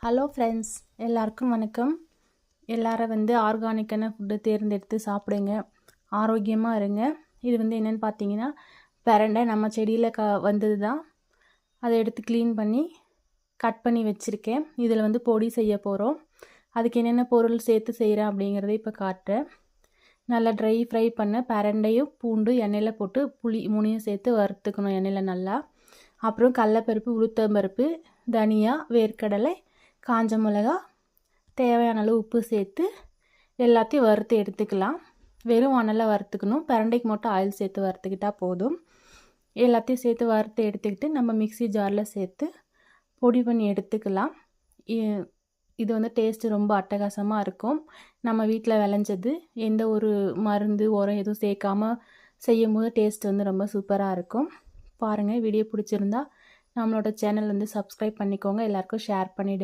Hello friends, எல்லாருக்கும் வணக்கம். எல்லாரும் ஆர்கானிக்கான ஃபுட்டு தேர்ந்தெடுத்து சாப்பிடுங்க, ஆரோக்கியமாக இருங்க. இது என்னென்னு பார்த்தீங்கன்னா, பிரண்டை நம்ம செடியில் வந்தது தான். அதை எடுத்து க்ளீன் பண்ணி கட் பண்ணி வச்சுருக்கேன். இதில் பொடி செய்ய போகிறோம். அதுக்கு என்னென்ன பொருள் சேர்த்து செய்கிறேன் அப்படிங்கிறத இப்போ காட்டுறேன். நல்லா ட்ரை ஃப்ரை பண்ண பிரண்டையும் பூண்டு எண்ணெயில் போட்டு புளி 3 சேர்த்து வறுத்துக்கணும் எண்ணெயில் நல்லா. அப்புறம் கடலைப்பருப்பு, உளுத்தம்பருப்பு, தனியா, வேர்க்கடலை, காஞ்ச மிளகா, தேவையான அளவு உப்பு சேர்த்து எல்லாத்தையும் வறுத்து எடுத்துக்கலாம். வெறும் வானலில் வறுத்துக்கணும். பிரண்டைக்கு மட்டும் ஆயில் சேர்த்து வறுத்துக்கிட்டால் போதும். எல்லாத்தையும் சேர்த்து வறுத்து எடுத்துக்கிட்டு நம்ம மிக்ஸி ஜாரில் சேர்த்து பொடி பண்ணி எடுத்துக்கலாம். இது டேஸ்ட்டு ரொம்ப அட்டகாசமாக இருக்கும். நம்ம வீட்டில் விளைஞ்சது, எந்த ஒரு மருந்து உரம் எதுவும் சேர்க்காமல் செய்யும் போது டேஸ்ட் ரொம்ப சூப்பராக இருக்கும். பாருங்கள், வீடியோ பிடிச்சிருந்தா நம்மளோட சேனல் சப்ஸ்கிரைப் பண்ணிக்கோங்க. எல்லாருக்கும் ஷேர் பண்ணிவிடுங்க.